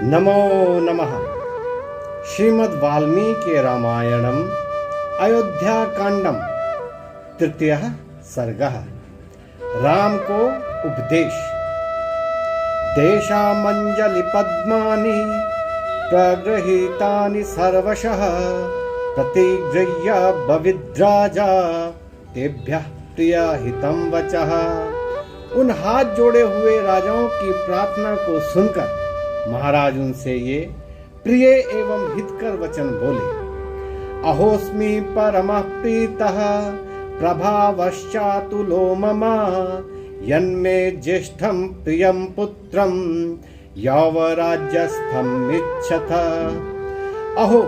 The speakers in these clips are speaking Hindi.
नमो नमः। श्रीमद् वाल्मीकि रामायणम् अयोध्याकांडम तृतीयः सर्गः। राम को उपदेश। देशामंजलि पद्मानि प्रगृहीतानि सर्वशः प्रतिगृह्य बविद्राजा तेभ्यः प्रियहितं वचः। उन हाथ जोड़े हुए राजाओं की प्रार्थना को सुनकर महाराज उनसे ये प्रिय एवं हितकर वचन बोले। अहोस्मि परमः प्रीतः प्रभावश्चातुलो मम यन्मे ज्येष्ठं प्रियं पुत्रं यौवराज्यस्थं इच्छथ। अहो,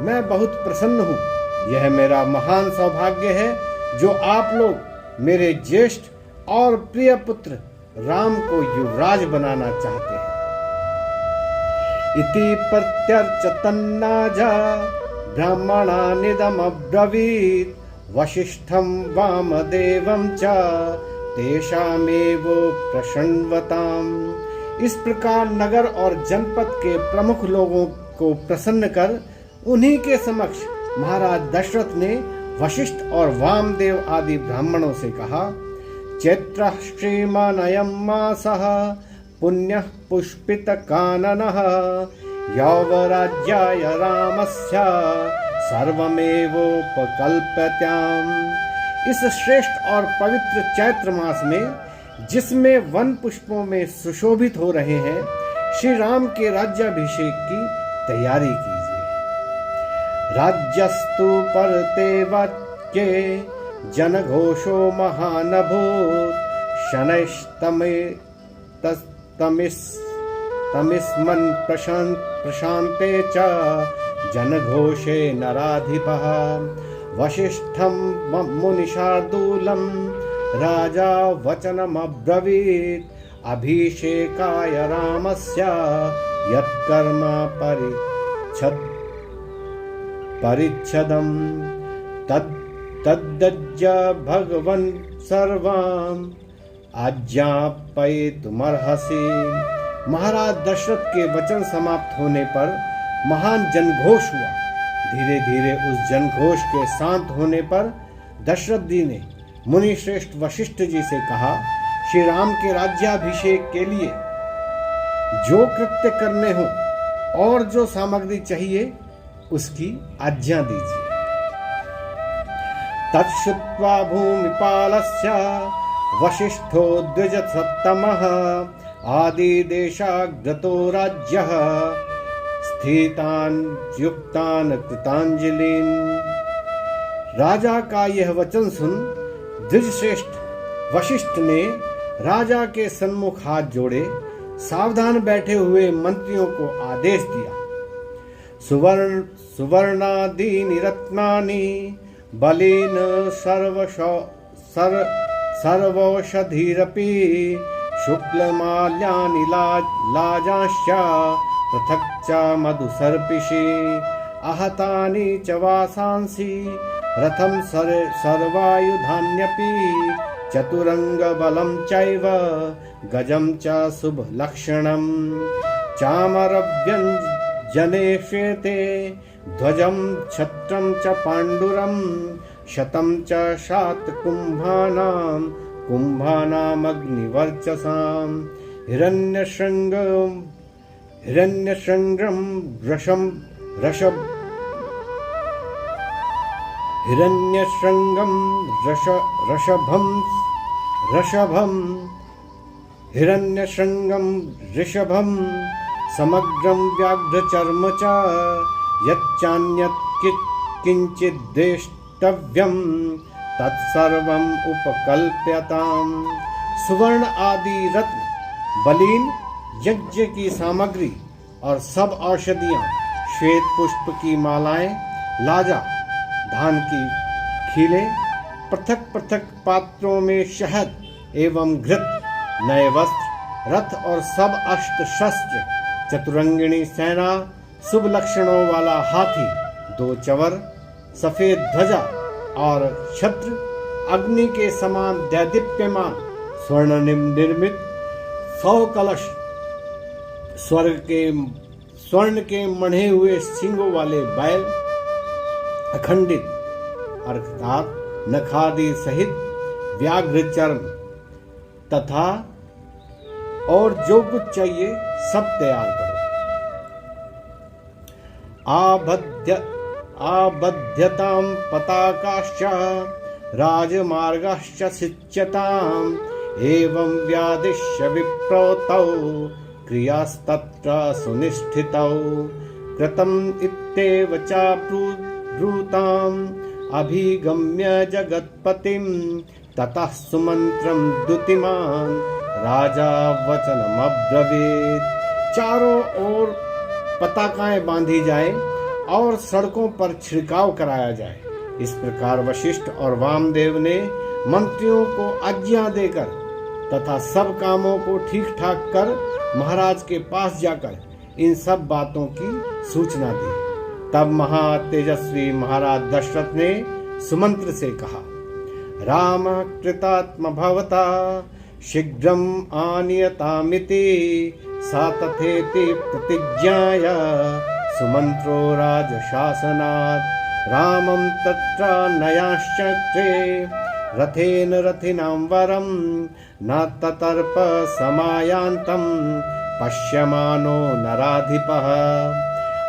मैं बहुत प्रसन्न हूँ। यह मेरा महान सौभाग्य है जो आप लोग मेरे ज्येष्ठ और प्रिय पुत्र राम को युवराज बनाना चाहते हैं। इति प्रत्यर्च तन्नाजा ब्राह्मणानिदमब्रवीत् वसिष्ठं वामदेवं च तेषामेव प्रशन्वताम्। इस प्रकार नगर और जनपद के प्रमुख लोगों को प्रसन्न कर उन्हीं के समक्ष महाराज दशरथ ने वशिष्ठ और वामदेव आदि ब्राह्मणों से कहा। चैत्र श्रीमानयं मासः पुण्यः पुष्पितकाननः यौवराज्याय रामस्य सर्वमेवोपकल्प्यताम्। इस श्रेष्ठ और पवित्र चैत्र मास में जिसमें वन पुष्पों में सुशोभित हो रहे हैं, श्री राम के राज्याभिषेक की तैयारी कीजिए। राज्यस्तु परते वाक्ये जनघोषो महानभूत शनैस्तमिस्मन् प्रशान्ते च जनघोषे नराधिपः। वसिष्ठं मुनिशार्दूलं राजा वचनमब्रवीत् अभिषेकाय रामस्य यत्कर्म परिच्छदं तद्दज्य भगवन् सर्वाम् आज्ञापयितुमर्हसि। महाराज दशरथ के वचन समाप्त होने पर महान जनघोष हुआ। धीरे धीरे उस जनघोष के शांत होने पर दशरथ जी ने मुनि श्रेष्ठ वशिष्ठ जी से कहा, श्री राम के राज्याभिषेक के लिए जो कृत्य करने हो और जो सामग्री चाहिए उसकी आज्ञा दीजिए। तच्छ्रुत्वा भूमिपालस्य वसिष्ठो द्विजसत्तमः आदिदेशाग्रतो राज्यः स्थितान् युक्तान् कृतांजलिन्। राजा का यह वचन सुन द्विजश्रेष्ठ वशिष्ठ ने राजा के सन्मुख हाथ जोड़े सावधान बैठे हुए मंत्रियों को आदेश दिया। सुवर्णादीनि रत्नानि बलेन सर्वौषधीरपि शुक्लमाल्यानि लाजांश्च पृथक् च मधुसर्पिषि आहतानि च वासांसि रथं सर्वायुधान्यपि चतुरंगबलं चैव गजं च शुभलक्षणं चामरव्यञ्जने श्वेते ध्वजं छत्रं च पाण्डुरं शतं च शातकुम्भानां कुम्भानामग्निवर्चसां हिरण्यशृङ्गं ऋषभं समग्रं व्याघ्रचर्म च यच्चान्यत् किञ्चिद्द्रष्टव्यं तत्सर्वम् उपकल्प्यताम्। सुवर्ण आदि रत्न, बलीन यज्ञ की सामग्री और सब औषधियां, श्वेत पुष्प की मालाएं, लाजा, धान की खीले, पृथक पृथक पात्रों में शहद एवं घृत, नए वस्त्र, रथ और सब अस्त्र शस्त्र, चतुरंगिणी सेना, शुभ लक्षणों वाला हाथी, 2 चवर, सफेद ध्वजा और छत्र, अग्नि के समान दैदीप्यमान स्वर्ण निर्मित 100 कलश, स्वर्ग के स्वर्ण के मढ़े हुए सींगों वाले बैल, अखंडित अर्थात नखादि सहित व्याघ्र चर्म तथा और जो कुछ चाहिए सब तैयार करो। आबध्यतां पताकाश्च राजमार्गाश्च सिच्यताम् एवं व्यादिश्य विप्रौतौ क्रियास्तत्र सुनिष्ठितौ कृतम् इत्येव चाब्रूताम् अभिगम्य जगत्पतिं ततः सुमन्त्रं द्युतिमान् राजा वचनमब्रवीत्। चारों ओर पताकाएं बांधी जाए और सड़कों पर छिड़काव कराया जाए। इस प्रकार वशिष्ठ और वामदेव ने मंत्रियों को आज्ञा देकर तथा सब कामों को ठीक ठाक कर महाराज के पास जाकर इन सब बातों की सूचना दी। तब महातेजस्वी महाराज दशरथ ने सुमंत्र से कहा, राम कृतात्म भवता शीघ्रम आनीयतामिति सा तथेति प्रतिज्ञाया सुमंत्रो राजशासनात् रामं तत्र नयाश्चक्रे रथेन रथिनां वरं न ततर्प समायान्तं पश्यमानो नराधिपः।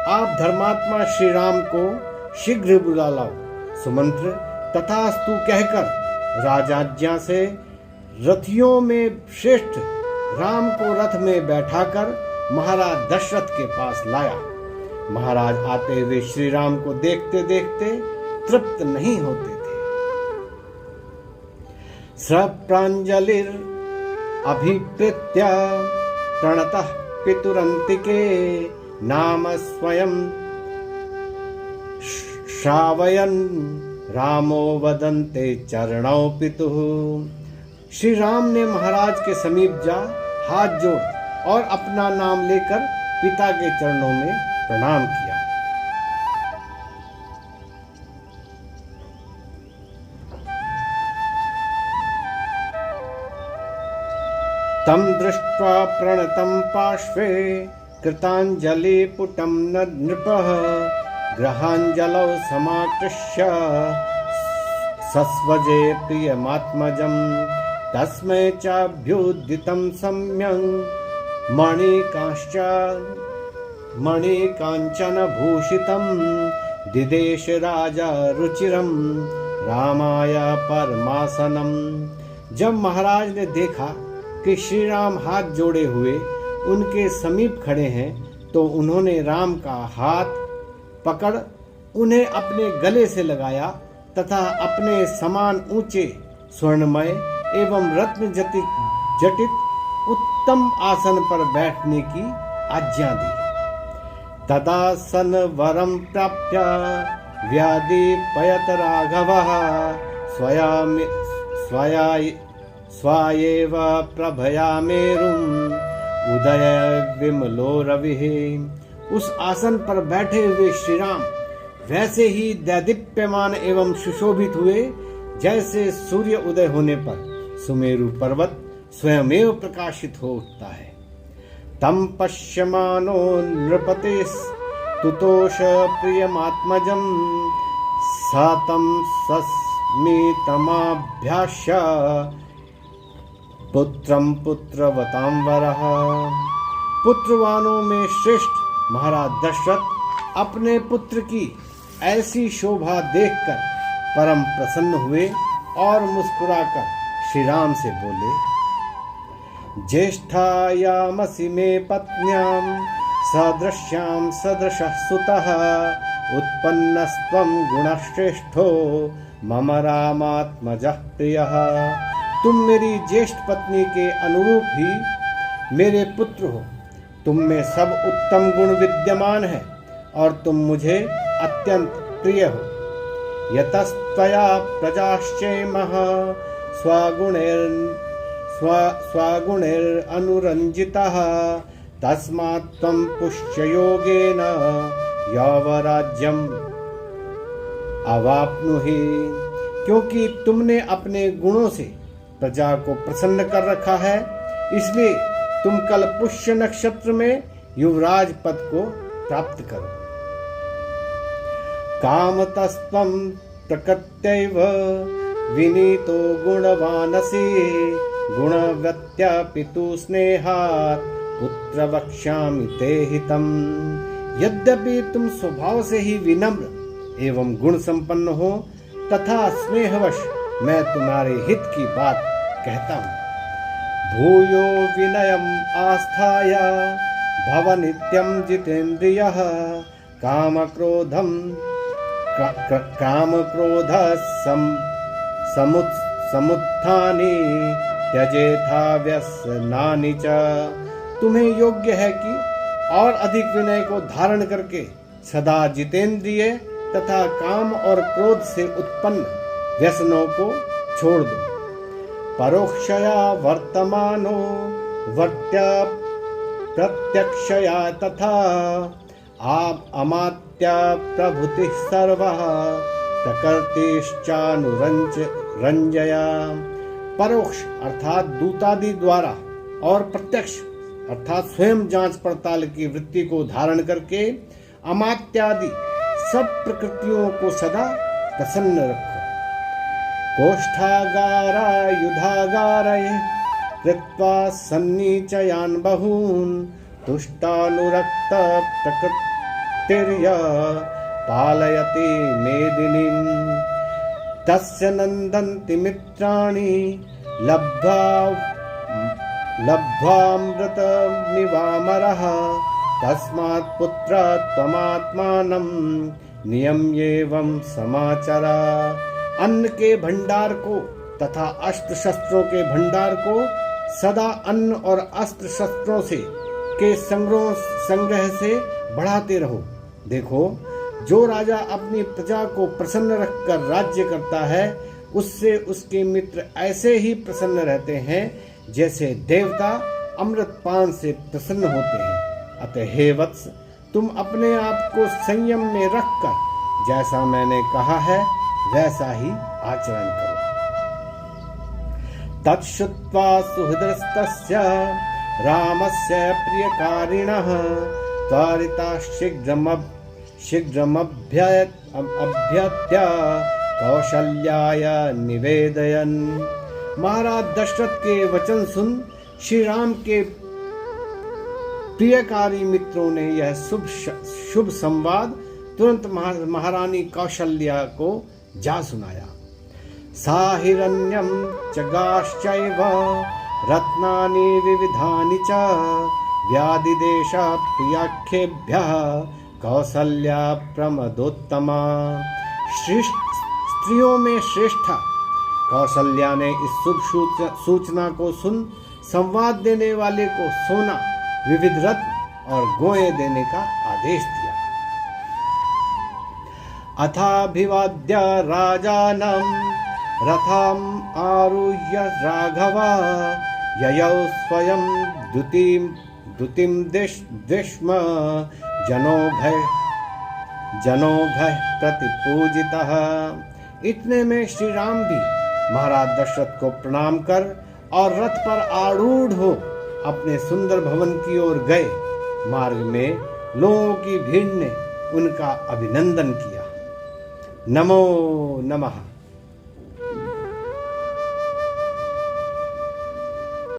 आप धर्मात्मा श्री राम को शीघ्र बुला लाओ। सुमंत्र तथास्तु कहकर राजाज्ञा से रथियों में श्रेष्ठ राम को रथ में बैठाकर महाराज दशरथ के पास लाया। महाराज आते हुए श्री राम को देखते देखते तृप्त नहीं होते थे। सप्रांजलिर अभिप्रेत्य प्रणतः पितुरन्तिके नाम स्वयं श्रावयन् रामो वदन्ते चरणौ पितुः। श्री राम ने महाराज के समीप जा हाथ जोड़ और अपना नाम लेकर पिता के चरणों में प्रणाम किया। तम दृष्ट्वा प्रणतं पार्श्वे कृतांजलि पुटं नृपः ग्रहांजलौ समाकृष्य सस्वजे प्रियमात्मजं तस्मै चाभ्युदितं सम्यं मणिकांचन भूषितं दिदेश राजा रुचिरं रामाय परमासनम। जब महाराज ने देखा कि श्री राम हाथ जोड़े हुए उनके समीप खड़े हैं तो उन्होंने राम का हाथ पकड़ उन्हें अपने गले से लगाया तथा अपने समान ऊंचे स्वर्णमय एवं रत्न जटित उत्तम आसन पर बैठने की आज्ञा दी। तदासन वरम प्राप्य व्यादीपयत राघवः स्वायेव प्रभया मेरुम् उदय विमलो रविः। उस आसन पर बैठे हुए श्री राम वैसे ही दैदीप्यमान एवं सुशोभित हुए जैसे सूर्य उदय होने पर सुमेरु पर्वत स्वयमेव प्रकाशित हो उठता है। तम पश्यमानो नृपतिस्तुतोष प्रियमात्मजं सातं सस्मितमाभ्यास्य पुत्रं पुत्रवतां वरः। पुत्रवानों में श्रेष्ठ महाराज दशरथ अपने पुत्र की ऐसी शोभा देखकर परम प्रसन्न हुए और मुस्कुराकर श्री राम से बोले, ज्येष्ठायामसि मे पत्न्यां सदृश्यां सदृशः सुतः उत्पन्नस्त्वं गुणश्रेष्ठो मम रामात्मजः प्रियः। तुम मेरी ज्येष्ठ पत्नी के अनुरूप ही मेरे पुत्र हो। तुम में सब उत्तम गुण विद्यमान है और तुम मुझे अत्यंत प्रिय हो। यतस्त्वया प्रजाश्चैमः स्वगुणैरनुरञ्जितः तस्मात् त्वं पुष्ययोगेन यौवराज्यम् अवाप्नुहि। क्योंकि तुमने अपने गुणों से प्रजा को प्रसन्न कर रखा है, इसलिए तुम कल पुष्य नक्षत्र में युवराज पद को प्राप्त करो। कामतस्त्वं प्रकृत्यैव विनीतो गुणवानसि, गुणवत्या पितु स्नेहात् पुत्र वक्ष्यामि ते हितम्। यद्यपि तुम स्वभाव से ही विनम्र एवं गुण संपन्न हो, तथा स्नेहवश मैं तुम्हारे हित की बात कहता हूँ। भूयो विनयम् आस्थाय भव नित्यं जितेन्द्रियः, काम क्रोध समुत्थानि त्यजेथा व्यसनानि च। तुम्हें योग्य है कि और अधिक विनय को धारण करके सदा जितेंद्रिय तथा काम और क्रोध से उत्पन्न व्यसनों को छोड़ दो। परोक्षया वर्तमानो वर्त्या प्रत्यक्षया तथा आप अमात्या प्रभुति सर्वः प्रकृतिश्चानुरंजया। परोक्ष अर्थात दूतादि द्वारा और प्रत्यक्ष अर्थात स्वयं जांच पड़ताल की वृत्ति को धारण करके अमात्यादि सब प्रकृतियों को सदा प्रसन्न रखो। कोष्ठागारा युधागारय कृत्वा सन्निचयान् बहून्, तुष्टानुरक्त प्रकृतिर्य पालयति मेदिनीम्। तस्य नन्दन्ति मित्राणि लब्ध्वामृतमिवामरः, तस्मात् पुत्र त्वमात्मानं नियम्येवं समाचर। अन्न के भंडार को तथा अस्त्र शस्त्रों के भंडार को सदा अन्न और अस्त्र शस्त्रों से के संग्रह से बढ़ाते रहो। देखो, जो राजा अपनी प्रजा को प्रसन्न रखकर राज्य करता है, उससे उसके मित्र ऐसे ही प्रसन्न रहते हैं जैसे देवता अमृतपान से प्रसन्न होते हैं। अतः हे वत्स, तुम अपने आप को संयम में रखकर जैसा मैंने कहा है वैसा ही आचरण करो। तच्छ्रुत्वा सुहृदस्तस्य रामस्य प्रियकारिणः, त्वरिता शीघ्रमभ्यत्य कौशल्याय निवेदयन्। महाराज दशरथ के वचन सुन श्री राम के प्रियकारी मित्रों ने यह शुभ संवाद तुरंत महारानी कौशल्या को जा सुनाया। साहिरण्यं च गाश्चैव रत्नानि विविधानि च, व्याधिदेशा प्रियाख्येभ्यः कौसल्या प्रमदोत्तमा। स्त्रियों में श्रेष्ठा कौशल्या ने इस शुभ सूचना को सुन संवाद देने वाले को सोना, विविध रत्न और गोए देने का आदेश दिया। अथाभिवाद्य राजानं रथम आरुह्य राघव, ययौ स्वयं द्युतिं द्विष्म जनोघ प्रतिपूजितः। इतने में श्री राम भी महाराज दशरथ को प्रणाम कर और रथ पर आरूढ़ हो अपने सुंदर भवन की ओर गए। मार्ग में लोगों की भीड़ ने उनका अभिनंदन किया। नमो नमः।